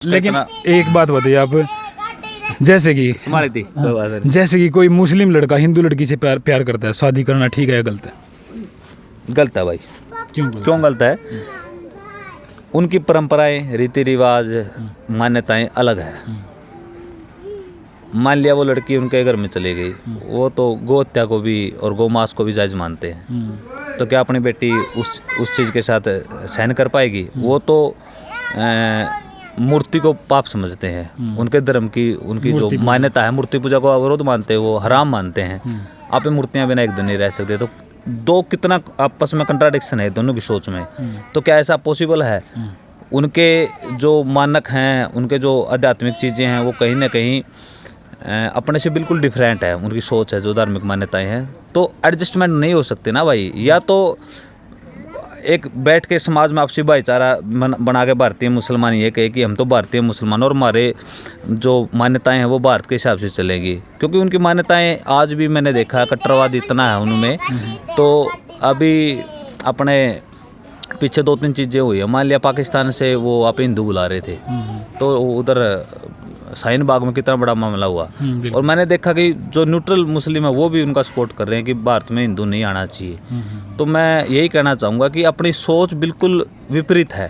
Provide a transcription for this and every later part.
लेकिन एक बात बताइए आप, जैसे कि जैसे कि कोई मुस्लिम लड़का हिंदू लड़की से प्यार करता है, शादी करना ठीक है या गलत है? गलत है भाई। क्यों गलत है? उनकी परंपराएं, रीति रिवाज, मान्यताएं अलग है। मान लिया वो लड़की उनके घर में चली गई, वो तो गौ हत्या को भी और गौ मांस को भी जायज़ मानते हैं, तो क्या अपनी बेटी उस चीज़ के साथ सहन कर पाएगी? वो तो मूर्ति को पाप समझते हैं। उनके धर्म की, उनकी जो मान्यता है, मूर्ति पूजा को अवरोध मानते हैं, वो हराम मानते हैं। आप मूर्तियाँ बिना एक दिन नहीं रह सकते। तो दो कितना आपस में कंट्राडिक्शन है दोनों की सोच में। तो क्या ऐसा पॉसिबल है? उनके जो मानक हैं, उनके जो आध्यात्मिक चीज़ें हैं, वो कहीं ना कहीं अपने से बिल्कुल डिफरेंट है। उनकी सोच है, जो धार्मिक मान्यताएं हैं, तो एडजस्टमेंट नहीं हो सकती ना भाई। या तो एक बैठ के समाज में आपसी भाईचारा बना के भारतीय मुसलमान ये कहे कि हम तो भारतीय मुसलमान और हमारे जो मान्यताएं हैं वो भारत के हिसाब से चलेंगी, क्योंकि उनकी मान्यताएं आज भी मैंने देखा कट्टरवाद इतना है उनमें। तो अभी अपने पीछे 2-3 चीज़ें हुई है। मान लिया पाकिस्तान से वो आप हिंदू बुला रहे थे, तो उधर शाहीन बाग में कितना बड़ा मामला हुआ। और मैंने देखा कि जो न्यूट्रल मुस्लिम है वो भी उनका सपोर्ट कर रहे हैं कि भारत में हिंदू नहीं आना चाहिए। तो मैं यही कहना चाहूँगा कि अपनी सोच बिल्कुल विपरीत है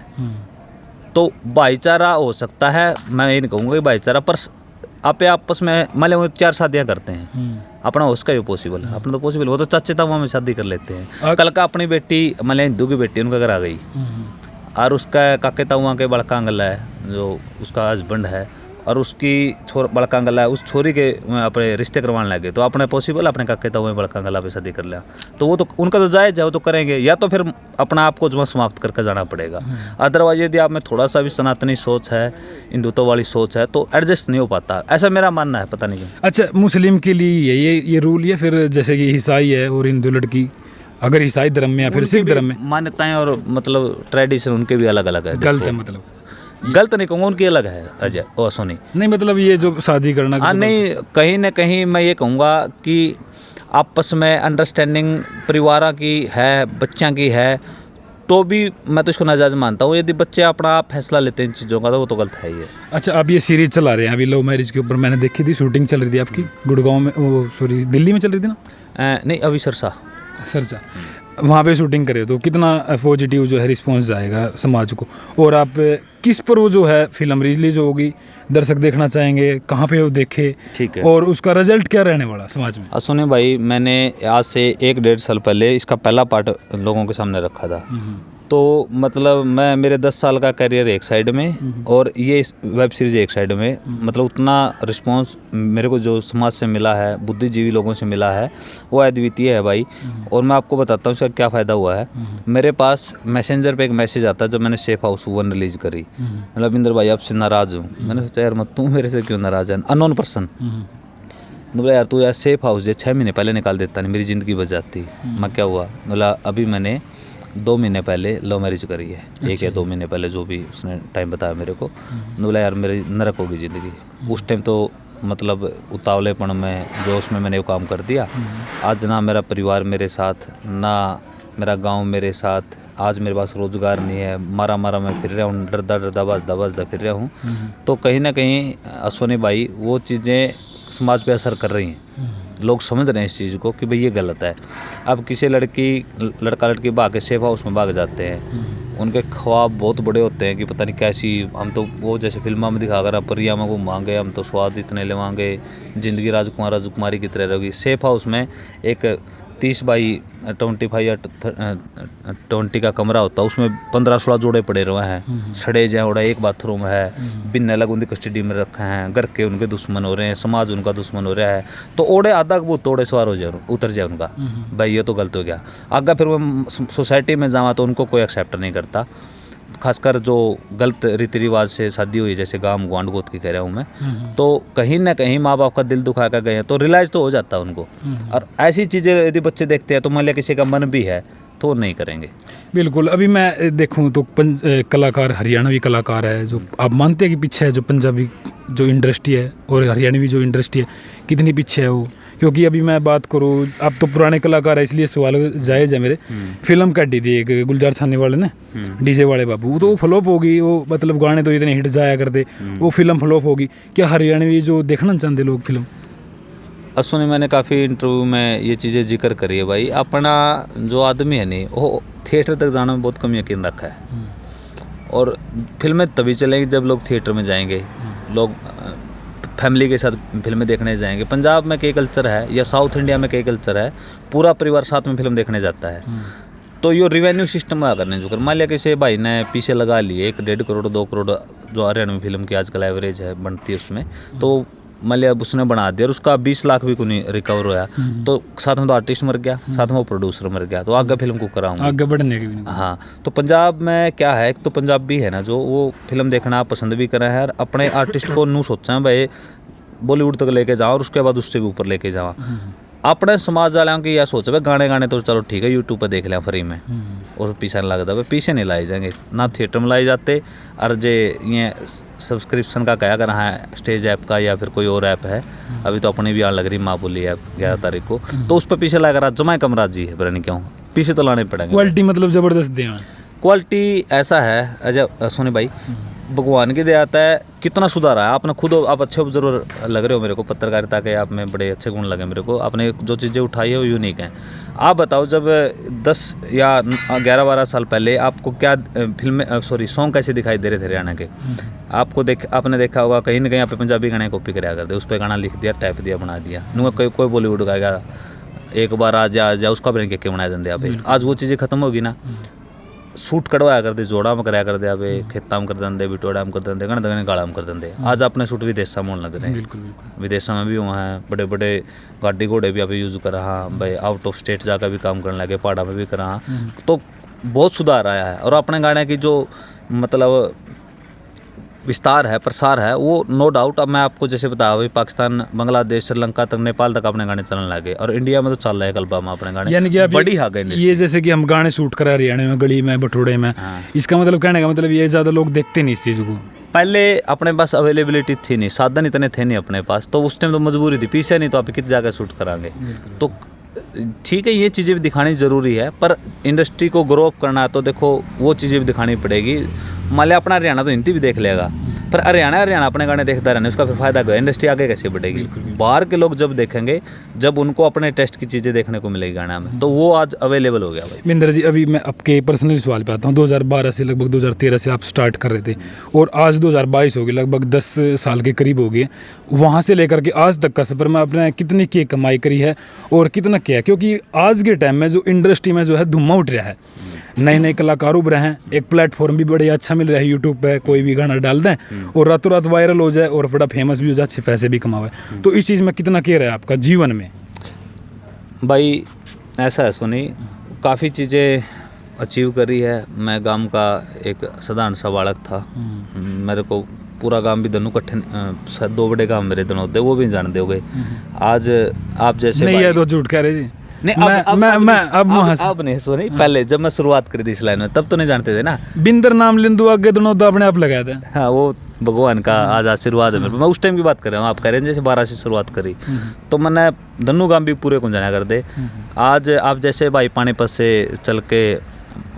तो भाईचारा हो सकता है। मैं ये नहीं कहूँगा कि भाईचारा, पर आप आपस में मान लिया 4 शादियाँ करते हैं, अपना उसका भी पॉसिबल है। अपना तो पॉसिबल, वो तो चाचे ताऊ में शादी कर लेते हैं। कल का अपनी बेटी मान लिया हिंदू की बेटी उनका घर आ गई और उसका काके ताऊ के बड़का अंगल है जो उसका हस्बैंड है, और उसकी बड़का अंगला है, उस छोरी के अपने रिश्ते करवाने लगे, तो अपने पॉसिबल अपने काके ताऊ में बड़का अंगला पे शादी कर लिया, तो वो तो उनका तो जायज़ है, वो तो करेंगे। या तो फिर अपना आप को जो समाप्त करके जाना पड़ेगा। अदरवाइज यदि आप में थोड़ा सा भी सनातनी सोच है, हिंदुत्व वाली सोच है, तो एडजस्ट नहीं हो पाता। ऐसा मेरा मानना है, पता नहीं क्यों। अच्छा, मुस्लिम के लिए ये रूल, या फिर जैसे कि ईसाई है और हिंदू लड़की, अगर ईसाई धर्म में या फिर सिख धर्म में मान्यताएं और मतलब ट्रेडिशन उनके भी अलग अलग है। गलत है? मतलब गलत नहीं कहूँगा, उनकी अलग है अजय और सोनी। नहीं मतलब ये जो शादी करना, हाँ नहीं, कहीं ना कहीं मैं ये कहूँगा कि आपस में अंडरस्टैंडिंग परिवार की है, बच्चों की है, तो भी मैं तो इसको नाजायज़ मानता हूँ। यदि बच्चे अपना आप फैसला लेते हैं इन चीज़ों का, तो वो तो गलत है ही है। अच्छा, आप ये सीरीज चला रहे हैं अभी लव मैरिज के ऊपर, मैंने देखी थी, शूटिंग चल रही थी आपकी गुड़गांव में, वो सॉरी दिल्ली में चल रही थी ना? नहीं, अभी सरसा वहाँ पे शूटिंग करे, तो कितना पॉजिटिव जो है रिस्पॉन्स जाएगा समाज को? और आप किस पर वो जो है फिल्म रिलीज होगी, दर्शक देखना चाहेंगे, कहाँ पे वो देखे, ठीक है, और उसका रिजल्ट क्या रहने वाला समाज में? सुने भाई, मैंने आज से 1-1.5 साल पहले इसका पहला पार्ट लोगों के सामने रखा था। तो मतलब मैं मेरे 10 साल का करियर एक साइड में और ये वेब सीरीज एक साइड में, मतलब उतना रिस्पांस मेरे को जो समाज से मिला है, बुद्धिजीवी लोगों से मिला है, वो अद्वितीय है भाई। और मैं आपको बताता हूँ इसका क्या फ़ायदा हुआ है। मेरे पास मैसेंजर पे एक मैसेज आता है जब मैंने सेफ हाउस 1 रिलीज़ करी, मतलब इंद्र भाई आपसे नाराज़ हूँ। मैंने सोचा यार मत, तू मेरे से क्यों नाराज़ है? अननोन पर्सन बोला यार तू यार सेफ हाउस ये 6 महीने पहले निकाल देता, नहीं मेरी ज़िंदगी बच जाती। मैं क्या हुआ? बोला अभी मैंने 2 महीने पहले लव मैरिज करी है। अच्छा। 1 या 2 महीने पहले जो भी उसने टाइम बताया मेरे को। बोला यार मेरी नरक होगी ज़िंदगी। उस टाइम तो मतलब उतावलेपन में जो उसमें मैंने वो काम कर दिया। आज ना मेरा परिवार मेरे साथ, ना मेरा गांव मेरे साथ। आज मेरे पास रोज़गार नहीं है, मारा मैं फिर रहा हूँ, डरदा बजदा फिर रहा हूँ। तो कहीं ना कहीं अश्वनी भाई वो चीज़ें समाज पे असर कर रही हैं। लोग समझ रहे हैं इस चीज़ को कि भाई ये गलत है। अब किसी लड़का लड़की भाग के सेफ हाउस में भाग जाते हैं, उनके ख्वाब बहुत बड़े होते हैं कि पता नहीं कैसी, हम तो वो जैसे फिल्मों में दिखा कर परिया में घूमांगे, हम तो स्वाद इतने लेवांगे, ज़िंदगी राजकुमारी की तरह रहेगी। सेफ हाउस में एक 30x25 या 20 का कमरा होता है, उसमें 15-16 जोड़े पड़े हुए हैं, सड़े जाए उड़ा, एक बाथरूम है, बिन अलग उनकी कस्टडी में रखे हैं, घर के उनके दुश्मन हो रहे हैं, समाज उनका दुश्मन हो रहा है। तो ओढ़े आधा कबूत तोड़े सवार हो जाए, उतर जाए उनका, भाई ये तो गलत हो गया। आगे फिर वो सोसाइटी में जावा तो उनको कोई एक्सेप्ट नहीं करता। खासकर जो गलत रीति रिवाज से शादी हुई, जैसे गांव ग्वांड गोत की कह रहा हूँ मैं, तो कहीं ना कहीं माँ बाप का दिल दुखा कर गए हैं, तो रियलाइज तो हो जाता है उनको। और ऐसी चीज़ें यदि बच्चे देखते हैं तो मान लिया किसी का मन भी है तो नहीं करेंगे। बिल्कुल। अभी मैं देखूं तो कलाकार हरियाणवी कलाकार है जो आप मानते हैं कि पीछे है, जो पंजाबी जो इंडस्ट्री है और हरियाणवी जो इंडस्ट्री है कितनी पीछे है वो? क्योंकि अभी मैं बात करूँ, आप तो पुराने कलाकार है इसलिए सवाल जायज़ है मेरे। फिल्म काटी थी एक गुलजार छाने वाले ने, डीजे वाले बाबू, तो वो फ्लॉप होगी। वो मतलब गाने तो इतने हिट जाया करते, वो फिल्म फ्लॉप होगी। क्या हरियाणवी जो देखना चाहते लोग फिल्म? असुनी मैंने काफ़ी इंटरव्यू में ये चीज़ें जिक्र करी है भाई। अपना जो आदमी है नहीं, वो थिएटर तक जाने में बहुत कम यकीन रखा है। और फिल्में तभी चलेंगी जब लोग थिएटर में जाएंगे, लोग फैमिली के साथ फिल्में देखने जाएंगे। पंजाब में कई कल्चर है या साउथ इंडिया में कई कल्चर है, पूरा परिवार साथ में फिल्म देखने जाता है। तो ये रिवेन्यू सिस्टम आ करने जो कर, मान लिया किसी भाई ने पीछे लगा लिए 1-1.5 करोड़ 2 करोड़ जो हरियाणवी फिल्म की आजकल एवरेज है बनती है उसमें, तो मान लिया उसने बना दिया और उसका 20 लाख भी कोई नहीं रिकवर होया, तो साथ में तो आर्टिस्ट मर गया, साथ में वो प्रोड्यूसर मर गया, तो आगे फिल्म को कराऊंगा आगे बढ़ने की भी नहीं। हाँ, तो पंजाब में क्या है, एक तो पंजाबी है ना जो वो फिल्म देखना पसंद भी कर रहे हैं और अपने आर्टिस्ट को नू सोचा है भाई बॉलीवुड तक लेके जाओ और उसके बाद उससे भी ऊपर लेके जाओ। अपने समाज वालों की यह सोच है गाने तो चलो ठीक है यूट्यूब पर देख लें फ्री में और पीछे नहीं लगता, भाई पीछे नहीं लाए जाएंगे ना थिएटर में लाए जाते। और जे ये सब्सक्रिप्शन का क्या कर है स्टेज ऐप का या फिर कोई और ऐप है, अभी तो अपनी भी आने लग रही माँ बोली ऐप 11 तारीख को, तो उस पर पीछे लगा रहा जमा कमराज जी है, पता नहीं क्यों पीछे तो लाने पड़ेंगे। क्वालिटी मतलब ज़बरदस्त दे, क्वालिटी ऐसा है अजय सोनी भाई, भगवान की दया आता है कितना सुधार है। आपने खुद, आप अच्छे ऑब्जर्वर लग रहे हो मेरे को, पत्रकारिता के आप में बड़े अच्छे गुण लगे मेरे को, आपने जो चीज़ें उठाई है वो यूनिक हैं। आप बताओ जब 10 या 11-12 साल पहले आपको क्या फिल्में सॉन्ग कैसे दिखाई दे रहे थे हरियाणा के? आपने देखा होगा कहीं ना कहीं आप पंजाबी गाने कॉपी कराया करते, उस पर गाना लिख दिया, टाइप दिया, बना दिया। नुआ कोई बॉलीवुड गाएगा एक बार आ जा उसका भी के बनाए देंगे आप। आज वो चीज़ें खत्म होगी ना, सूट कटवाया करते, जोड़ा में कराया करते, आप खेता में कर देंगे, बिटोड़ा में कर देंगे, गण गाड़ा में कर देंगे। आज अपने सूट विदेशा में लग रहे हैं, विदेशों में भी वहाँ हैं बड़े बड़े गाड़ी घोड़े भी आप यूज़ कर रहा भाई, आउट ऑफ स्टेट जाकर भी काम करने लगे, पहाड़ा में भी कर रहा, तो बहुत सुधार आया है। और अपने गाने की जो मतलब विस्तार है, प्रसार है, वो नो डाउट। अब मैं आपको जैसे बताया भाई पाकिस्तान, बांग्लादेश, श्रीलंका तक, नेपाल तक अपने गाने चलने लगे और इंडिया में तो चल रहे हैं कल्बा में अपने गाने, यानी कि बड़ी आ गए। ये जैसे कि हम गाने शूट करा हरियाणा में, गली में, बटोड़े में, इसका मतलब कहने का मतलब ये ज़्यादा लोग देखते नहीं इस चीज़ को। पहले अपने पास अवेलेबिलिटी थी नहीं, साधन इतने थे नहीं अपने पास, तो उस टाइम तो मजबूरी थी, पीछे नहीं तो आप किस जगह शूट करांगे। तो ठीक है ये चीज़ें भी दिखानी ज़रूरी है, पर इंडस्ट्री को ग्रो अप करना है तो देखो वो चीज़ें भी दिखानी पड़ेगी। मान लिया अपना हरियाणा तो हिंदी भी देख लेगा, पर हरियाणा अपने गाने देखता रहने, उसका फिर फायदा क्या? इंडस्ट्री आगे कैसे बढ़ेगी? बाहर के लोग जब देखेंगे, जब उनको अपने टेस्ट की चीज़ें देखने को मिलेगी गाना में, तो वो आज अवेलेबल हो गया भाई। मिंदर जी, अभी मैं आपके पर्सनल सवाल पे आता हूँ। 2012 से लगभग 2013 से आप स्टार्ट कर रहे थे और आज 2022 हो गए, लगभग 10 साल के करीब हो गए। वहाँ से लेकर के आज तक का सफ़र में आपने कितनी की कमाई करी है और कितना क्या है? क्योंकि आज के टाइम में जो इंडस्ट्री में जो है धुआं उठ रहा है, नए नए कलाकार उभर रहे हैं, एक प्लेटफॉर्म भी बड़े अच्छा मिल रहा है, यूट्यूब पे कोई भी गाना डाल दें और रातों रात वायरल हो जाए और बड़ा फेमस भी हो जाए, अच्छे पैसे भी कमावे। तो इस चीज़ में कितना केयर है आपका जीवन में? भाई ऐसा है सुनी, काफ़ी चीज़ें अचीव करी है। मैं गांव का एक साधारण सा बालक था, मेरे को पूरा गांव भी दोनों कट्ठे 2 बड़े गांव मेरे दोनों होते, वो भी जानते हो गए। आज आप जैसे नहीं, ये तो झूठ कह रहे जी। नहीं, अब नहीं सुनी, पहले जब मैं शुरुआत करी थी इस लाइन में तब तो नहीं जानते थे ना। बिंदर नाम लिंदु आगे दोनों तो अपने आप लगाए थे। हाँ, वो भगवान का आज आशीर्वाद है मेरे पे। मैं उस टाइम की बात कर रहा हूँ, आप कह रहे हैं जैसे 12 से शुरुआत करी, तो मैंने धनु गांव भी पूरे को जाना कर दे। आज आप जैसे भाई पानीपत से चल के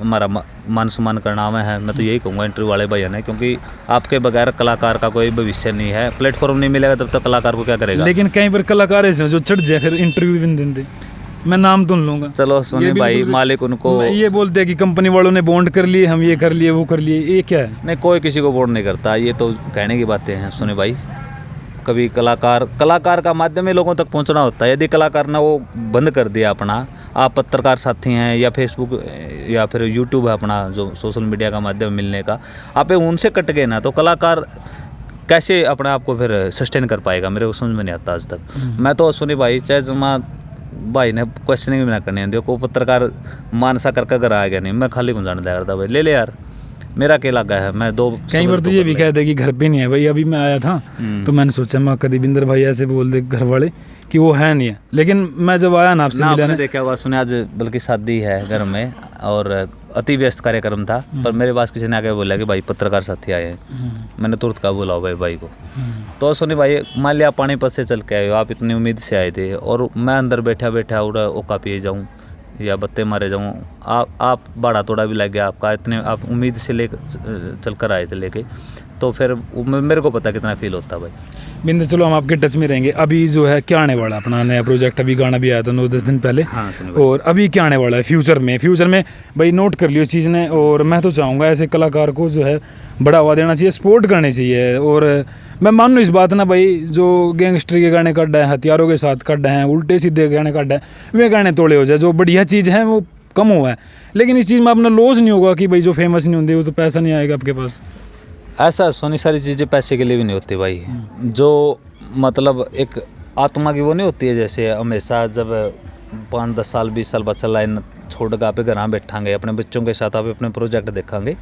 हमारा मान सम्मान करना में है, मैं तो यही कहूँगा इंटरव्यू वाले भैया ने, क्योंकि आपके बगैर कलाकार का कोई भविष्य नहीं है। प्लेटफॉर्म नहीं मिलेगा तब तक कलाकार को क्या करेगा? लेकिन कहीं पर कलाकार ऐसे हैं जो चढ़ जाए फिर इंटरव्यू भी नहीं देते, मैं नाम तो लूँगा। चलो सुनिए भाई, मालिक उनको ये बोलते हैं कि कंपनी वालों ने बॉन्ड कर लिए, हम ये कर लिए, वो कर लिए, ये क्या है? नहीं, कोई किसी को बॉन्ड नहीं करता, ये तो कहने की बातें हैं। सुनिए भाई, कभी कलाकार का माध्यम ही लोगों तक पहुंचना होता है। यदि कलाकार ने वो बंद कर दिया अपना, आप पत्रकार साथी हैं या फेसबुक या फिर यूट्यूब है अपना जो सोशल मीडिया का माध्यम मिलने का, आप उनसे कट गए ना, तो कलाकार कैसे अपने आप को फिर सस्टेन कर पाएगा? मेरे को समझ में नहीं आता आज तक। मैं तो सुनी भाई, चाहे जमा भाई ने क्वेश्चनिंग भी ना करने, देखो पत्रकार मानसा करके घर आ गया नहीं, मैं खाली कौन जाने दिया करता भाई, ले ले यार, मेरा अकेला का है, मैं 2 कई बार तो ये भी कहते कि घर पे नहीं है भाई। अभी मैं आया था तो मैंने सोचा मैं कभी बिंदर भाई ऐसे बोल दे घर वाले कि वो है नहीं है, लेकिन मैं जब आया ना आपसे मिला आपने देखा होगा, सुने आज बल्कि शादी है घर में और अति व्यस्त कार्यक्रम था, पर मेरे पास किसी ने आके बोला कि भाई पत्रकार साथी आए हैं। मैंने तुरंत कहा बुलाओ भाई को। तो सुनी भाई, मान लिया पानीपत से चल के आए हो आप, इतनी उम्मीद से आए थे और मैं अंदर बैठा उड़ा ओका पिए जाऊँ या बत्ते मारे जाऊँ, आप बाड़ा तोड़ा भी लग गया आपका, इतने आप उम्मीद से ले चल कर आए थे लेके, तो फिर मेरे को पता कितना फील होता भाई। बिंदर चलो हम आपके टच में रहेंगे। अभी जो है क्या आने वाला अपना नया प्रोजेक्ट, अभी गाना भी आया था 9-10 दिन पहले। हाँ, और अभी क्या आने वाला है फ्यूचर में भाई, नोट कर लियो चीज़ ने। और मैं तो चाहूँगा ऐसे कलाकार को जो है बढ़ावा देना चाहिए, सपोर्ट करनी चाहिए। और मैं मानूँ इस बात ना भाई, जो गैंगस्टर के गाने कट है, हथियारों के साथ कट हैं, उल्टे सीधे गाने कट है, वे गाने तोड़े हो जाए। जो बढ़िया चीज़ है वो कम हुआ है, लेकिन इस चीज़ में अपना लॉस नहीं होगा कि भाई जो फेमस नहीं होती वो तो पैसा नहीं आएगा आपके पास। ऐसा सोनी सारी चीज़ें पैसे के लिए भी नहीं होती भाई। जो मतलब एक आत्मा की वो नहीं होती है, जैसे हमेशा जब 5-10 साल 20 साल बाद लाइन छोड़ के आप घर बैठांगे अपने बच्चों के साथ, आप अपने प्रोजेक्ट देखांगे,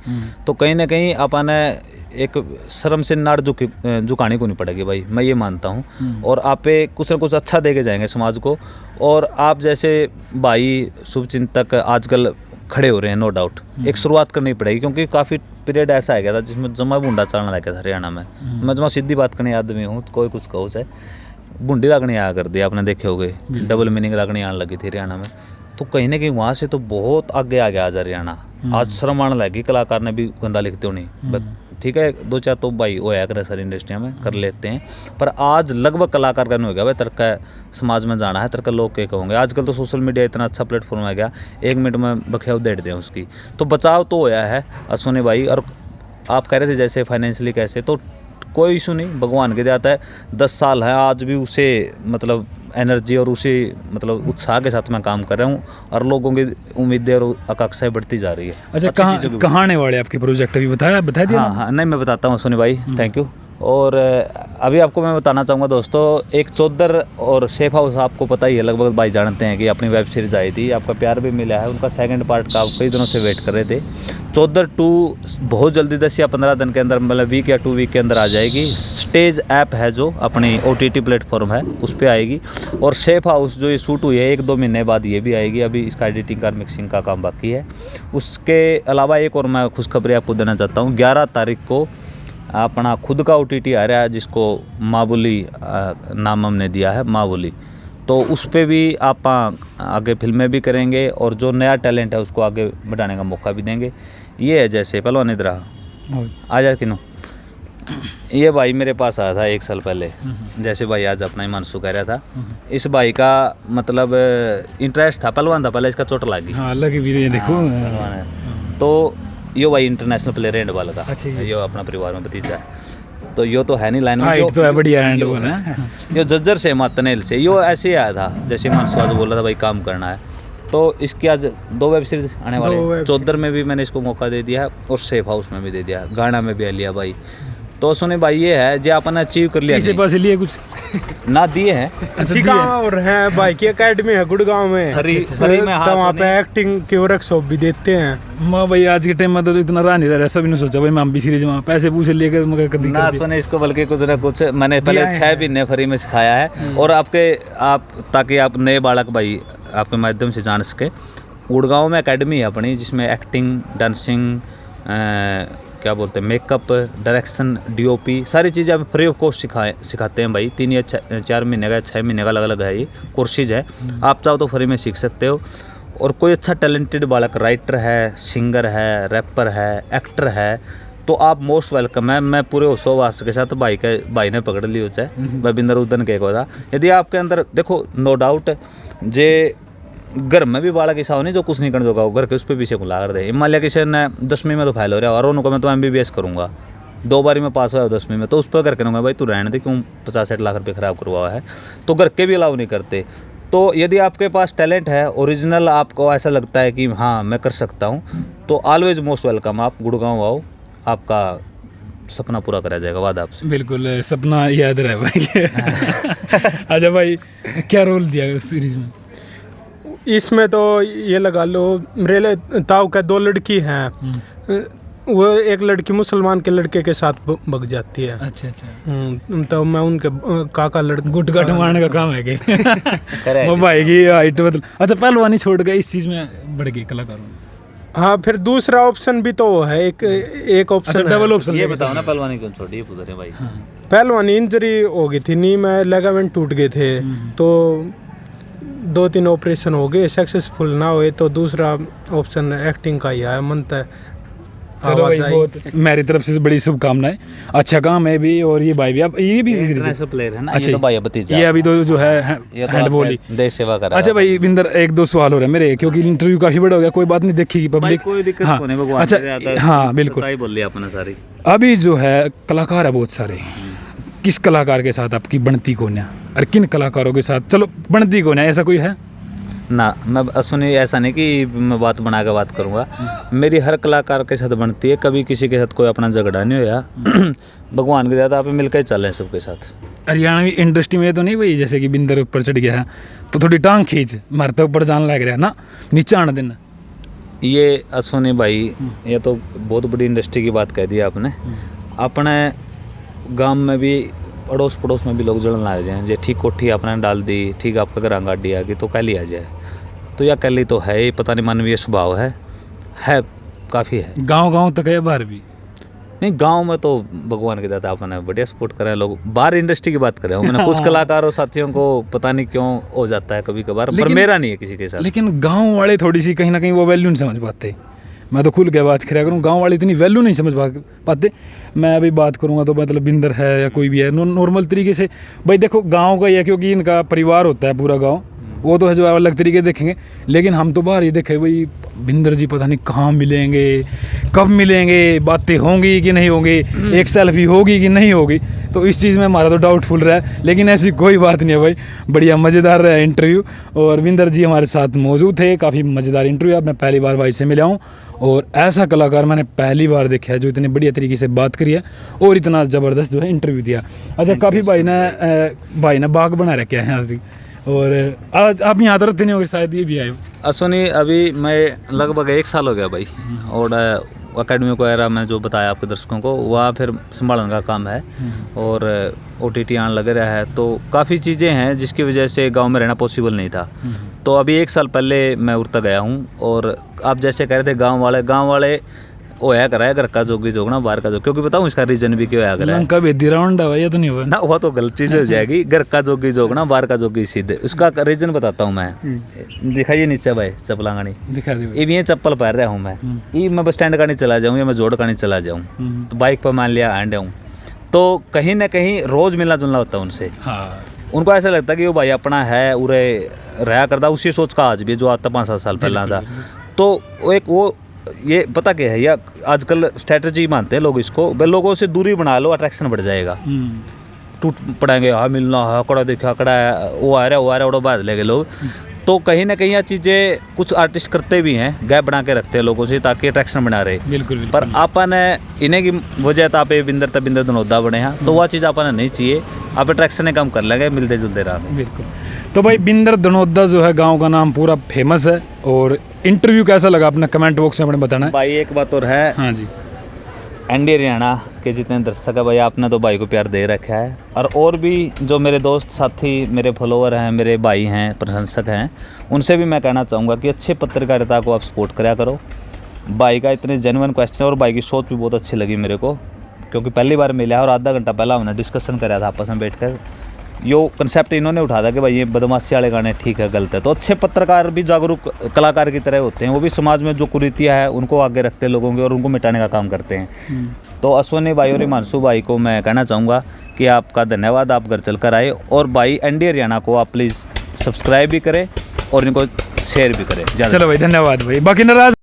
तो कहीं ना कहीं अपन एक शर्म से नाड़ झुकाने को नहीं पड़ेगी भाई, मैं ये मानता हूँ। और आप कुछ ना कुछ अच्छा दे के जाएंगे समाज को। और आप जैसे भाई शुभचिंतक आजकल खड़े हो रहे हैं, नो डाउट एक शुरुआत करनी पड़ेगी, क्योंकि काफ़ी पीरियड ऐसा आ गया था जिसमें जमा बूंडा चलने लगा था हरियाणा में। मैं जमा सीधी बात करने आदमी हूँ, तो कोई कुछ कहो चाहे बूंडी लागनी आया कर दी, आपने देखे होगे डबल मीनिंग लागनी आने लगी थी हरियाणा में। तो कहीं ना कहीं वहाँ से तो बहुत आगे आ गया आज हरियाणा। आज शर्म आने लगी, कलाकार ने भी गंदा लिखते हो नहीं, ठीक है 2-4 तो भाई वो है कर सारी इंडस्ट्री में कर लेते हैं, पर आज लगभग कलाकार का नहीं हो गया भाई, तरक्का समाज में जाना है, तरक्का लोग क्या कहोगे। आजकल तो सोशल मीडिया इतना अच्छा प्लेटफॉर्म आ गया, 1 मिनट में बखियाव देट दें उसकी, तो बचाव तो होया है अश्विनी भाई। और आप कह रहे थे जैसे फाइनेंशियली कैसे, तो कोई इशू नहीं, भगवान के जाता है। 10 साल है आज भी उसे मतलब एनर्जी और उसी मतलब उत्साह के साथ मैं काम कर रहा हूँ, और लोगों की उम्मीदें और आकांक्षाएं बढ़ती जा रही है। अच्छा, कहाँ आने वाले आपके प्रोजेक्ट अभी बता दिया? हाँ, नहीं मैं बताता हूँ सोनी भाई, थैंक यू। और अभी आपको मैं बताना चाहूँगा दोस्तों, एक चौधर और सेफ हाउस आपको पता ही है, लगभग भाई जानते हैं कि अपनी वेब सीरीज़ आई थी, आपका प्यार भी मिला है, उनका सेकंड पार्ट का आप कई दिनों से वेट कर रहे थे। चौधर 2 बहुत जल्दी 10 या 15 दिन के अंदर, मतलब वीक या 2 वीक के अंदर आ जाएगी। स्टेज ऐप है जो अपनी OTT प्लेटफॉर्म है उस पर आएगी। और सेफ हाउस जो ये शूट हुई है 1-2 महीने बाद ये भी आएगी, अभी इसका एडिटिंग का मिक्सिंग का काम बाकी है। उसके अलावा एक और मैं खुशखबरी आपको देना चाहता हूँ, 11 तारीख को अपना खुद का OTT आ रहा है, जिसको माँ बोली नाम हमने दिया है, माँ बोली। तो उस पर भी आप आगे फिल्में भी करेंगे और जो नया टैलेंट है उसको आगे बढ़ाने का मौका भी देंगे। ये है जैसे पहलवान इधर आ जा किनो, ये भाई मेरे पास आया था 1 साल पहले, जैसे भाई आज अपना हिमांशु कह रहा था। इस भाई का मतलब इंटरेस्ट था, पहलवान था पहले, इसका चोट लगी। हाँ, लगी भी देखो पहलवान है। तो यो भाई इंटरनेशनल प्लेयर है हैंडबॉल का, अच्छा, यो अपना परिवार में भतीजा है। तो यो तो है नहीं लाइन में, हाइट तो है बढ़िया हैंडबॉल है। यो जज्जर से मातनेल से यो ऐसे आया था, जैसे हिमांशु आज बोल रहा था भाई काम करना है। तो इसकी आज 2 वेब सीरीज आने वाले हैं। चौधर में भी मैंने इसको मौका दे दिया है और सेफ हाउस में भी दे दिया, गाना में भी लिया भाई। तो सुने भाई ये है जो आपने अचीव कर लिया, इसे पास लिए कुछ ना दिए हैं अच्छी गाँव और हैं भाई की एकेडमी है गुड़गांव में, हरी में। तो वहाँ पे एक्टिंग के वर्कशॉप भी देते हैं। माँ भाई आज के टाइम में तो इतना रहा नहीं रहा, सब ने सोचा भाई मैं भी सीरीज में पैसे पूछे लेकर मगर कभी ना सुने इसको, बल्कि कुछ ना कुछ मैंने पहले 6 महीने फ्री में सिखाया है। और आप ताकि आप नए बालक भाई आपके माध्यम से जान सके, गुड़गांव में एकेडमी है अपनी, जिसमें एक्टिंग, डांसिंग, क्या बोलते हैं मेकअप, डायरेक्शन, DOP सारी चीज़ें आप फ्री ऑफ कॉस्ट सिखाते हैं भाई। 3 या 4 महीने का 6 महीने का अलग अलग है, ये कोर्सेज है। आप चाहो तो फ्री में सीख सकते हो। और कोई अच्छा टैलेंटेड बालक, राइटर है, सिंगर है, रैपर है, एक्टर है, तो आप मोस्ट वेलकम है। मैं पूरे होशोवास के साथ भाई ने पकड़ ली होता है, बबिंदर उदन के को था। यदि आपके अंदर देखो नो डाउट जे घर में भी बालक ऐसा हो नहीं जो कुछ नहीं करने दोगा, घर के उस पर पीछे खुला कर दे। मान लिया किसी ने 10वीं में तो फाइल हो रहा है और उनको मैं तो MBBS करूँगा, 2 बारी में पास हुआ 10वीं में, तो उस पर घर के भाई तू रहने दे, क्यों 50-60 लाख रुपये ख़राब करवा है। तो घर के भी अलाउ नहीं करते। तो यदि आपके पास टैलेंट है, ओरिजिनल आपको ऐसा लगता है कि हाँ मैं कर सकता हूँ, तो ऑलवेज मोस्ट वेलकम। आप गुड़गांव आओ, आपका सपना पूरा करा जाएगा, वादा आपसे। बिल्कुल सपना याद रहे भाई। अच्छा भाई, क्या रोल दिया उस सीरीज में? इसमें तो ये लगा लो मेरे ताऊ का 2 लड़की हैं, वो एक लड़की मुसलमान के लड़के के साथ भग जाती है। अच्छा अच्छा, तो मैं उनके काका लड़के गुट गट मारने का काम है कि Correct. वो भाई की हाइट मतलब अच्छा पहलवानी छोड़ गए इस चीज में बढ़ गई कलाकारों में। हाँ, फिर दूसरा ऑप्शन भी तो वो है, एक ऑप्शन अच्छा डबल ऑप्शन ये बताओ ना पहलवानी क्यों छोड़ी, ये पूछ रहे हैं भाई। पहलवानी इंजरी हो गई थी, नी में लेगामेंट टूट गए थे, तो 2-3 ऑपरेशन हो गए, सक्सेसफुल ना हुए तो दूसरा ऑप्शन एक्टिंग का ही है, मनता है। चलो भाई बहुत मेरी तरफ से बड़ी शुभकामनाएं, अच्छा काम है भी। और ये भाई भी अब ये भी इंटरनेशनल प्लेयर है ना, अच्छा ये तो भाई भतीजा ये अभी तो जो है ये तो हैंडबॉल ही। आपने देश सेवा कर रहा अच्छा भाई विंदर एक दो सवाल हो रहे हैं मेरे, क्योंकि इंटरव्यू काफी बड़ा हो गया, कोई बात नहीं, देखेगी भाई, पब्लिक। कोई दिक्कत हाँ, नहीं, भगवान अच्छा मेरे आता है, हाँ बिल्कुल सच्चाई बोल लिया आपने सारी। अभी जो है कलाकार है बहुत सारे, किस कलाकार के साथ आपकी बनती कौन है और किन कलाकारों के साथ चलो बनती कौन है, ऐसा कोई है? ना मैं सुनिए, ऐसा नहीं कि मैं बात बना के बात करूँगा, मेरी हर कलाकार के साथ बनती है, कभी किसी के साथ कोई अपना झगड़ा नहीं होया। भगवान की ज़्यादा आप मिलकर चल रहे हैं सबके साथ। हरियाणवी इंडस्ट्री में तो नहीं भाई, जैसे कि बिंदर ऊपर चढ़ गया है तो थोड़ी टांग खींच मारते ऊपर जान लग रहा है ना, नीचे आने देना। ये असुनी भाई, ये तो बहुत बड़ी इंडस्ट्री की बात कह दी आपने। अपने गांव में भी अड़ोस पड़ोस में भी लोग जलन लग जाए, जे ठीक कोठी आपने डाल दी, ठीक आपका घर गाड़ी आ गई तो कैली आ जाए, तो या कैली तो है ही, पता नहीं मानवीय स्वभाव है काफ़ी है। गांव तक है, बाहर भी नहीं, गांव में तो भगवान की दाता आपने बढ़िया सपोर्ट करें लोग। बाहर इंडस्ट्री की बात करें मैंने, कुछ कलाकारों साथियों को पता नहीं क्यों हो जाता है कभी कभार, पर मेरा नहीं है किसी के साथ। लेकिन गांव वाले थोड़ी सी कहीं ना कहीं वो वैल्यू नहीं समझ पाते। मैं तो खुल के बात करा करूँ, गांव वाले इतनी वैल्यू नहीं समझ पाते। मैं अभी बात करूँगा तो मतलब बिंदर है या कोई भी है नॉर्मल तरीके से भाई देखो गाँव का ही है, क्योंकि इनका परिवार होता है पूरा गाँव, वो तो है जो अलग तरीके देखेंगे। लेकिन हम तो बाहर ये देखे भाई बिंदर जी पता नहीं कहाँ मिलेंगे, कब मिलेंगे, बातें होंगी कि नहीं होंगी, एक सेल्फी होगी कि नहीं होगी, तो इस चीज़ में हमारा तो डाउटफुल रहा है। लेकिन ऐसी कोई बात नहीं है भाई, बढ़िया मज़ेदार रहा इंटरव्यू और बिंदर जी हमारे साथ मौजूद थे, काफ़ी मज़ेदार इंटरव्यू। अब मैं पहली बार भाई से मिला हूँ और ऐसा कलाकार मैंने पहली बार देखा है जो इतने बढ़िया तरीके से बात करी है और इतना ज़बरदस्त जो है इंटरव्यू दिया। अच्छा काफ़ी भाई ने बाग बना रखे हैं यहाँ से, और आज आप यहाँ तो रहते नहीं होंगे शायद, ये भी आए हो? सुनिए अभी मैं लगभग 1 साल हो गया भाई, और अकेडमी को एरा मैं जो बताया आपके दर्शकों को, वहाँ फिर संभालने का काम है और OTT आने लगे रहा है, तो काफ़ी चीज़ें हैं जिसकी वजह से गांव में रहना पॉसिबल नहीं था। तो अभी 1 साल पहले मैं उड़ता गया हूँ, और आप जैसे कह रहे थे गांव वाले वो है कराया घर का जोगी जोगना बाहर का जोग, क्योंकि बताऊँ इसका रीजन भी क्यों है अगर लंका बेदी राउंड है, ये तो नहीं हुआ ना, वो तो गलत चीज़ हो जाएगी। घर का जोगी जोगना बाहर का जोगी सीधे, उसका रीजन बताता हूँ मैं। दिखाइए नीचे भाई चप्पलांगनी, दिखा दे ये भी ये चप्पल पहन रहा हूँ मैं बस स्टैंड का नहीं चला जाऊँ या मैं जोड़ का नहीं चला जाऊँ, तो बाइक पर मान लिया आंडे हूँ, तो कहीं ना कहीं रोज़ मिलना जुलना होता है उनसे। हाँ उनको ऐसा लगता है कि वो भाई अपना है उरे रहा करता, उसी सोच का आज भी जो आता 5-7 साल पहला था। तो वो ये पता क्या है, या आजकल स्ट्रेटजी मानते हैं लोग इसको, भाई लोगों से दूरी बना लो, अट्रैक्शन बढ़ जाएगा, टूट पड़ेंगे, हाँ मिलना, हाँ कड़ा देखा कड़ा है, वो आ रहा है उड़ो बात लेंगे लोग। तो कहीं ना कहीं ये चीज़ें कुछ आर्टिस्ट करते भी हैं, गैप बना के रखते हैं लोगों से ताकि अट्रैक्शन बना रहे। बिल्कुल पर अपन इन्हें की वजह तो आप बिंदर धनौदा बने हैं, तो वह चीज़ अपन नहीं चाहिए, आप अट्रैक्शन कम कर लेंगे मिलते जुलते रहा। बिल्कुल। तो भाई बिंदर धनौदा जो है गांव का नाम पूरा फेमस है, और इंटरव्यू कैसा लगा अपना कमेंट बॉक्स में अपने बताना है। भाई एक बात और है, हाँ जी, एनडी हरियाणा के जितने दर्शक है भाई, आपने तो भाई को प्यार दे रखा है, और भी जो मेरे दोस्त साथी मेरे फॉलोअर हैं, मेरे भाई हैं, प्रशंसक हैं, उनसे भी मैं कहना चाहूँगा कि अच्छे पत्रकारिता को आप सपोर्ट करा करो। भाई का इतने जेन्युइन क्वेश्चन और भाई की सोच भी बहुत अच्छी लगी मेरे को, क्योंकि पहली बार मिला और आधा घंटा पहला हमने डिस्कशन कराया था आपस में बैठकर। यो कंसेप्ट इन्होंने उठा था कि भाई ये बदमाशी वाले गाने ठीक है गलत है, तो अच्छे पत्रकार भी जागरूक कलाकार की तरह होते हैं, वो भी समाज में जो कुरीतियाँ है उनको आगे रखते हैं लोगों के, और उनको मिटाने का काम करते हैं। तो अश्विनी भाई और हिमांशु भाई को मैं कहना चाहूँगा कि आपका धन्यवाद, आप घर चल कर आए, और भाई एनडी हरियाणा को आप प्लीज़ सब्सक्राइब भी करें और इनको शेयर भी करें। चलो भाई धन्यवाद भाई, बाकी नाराज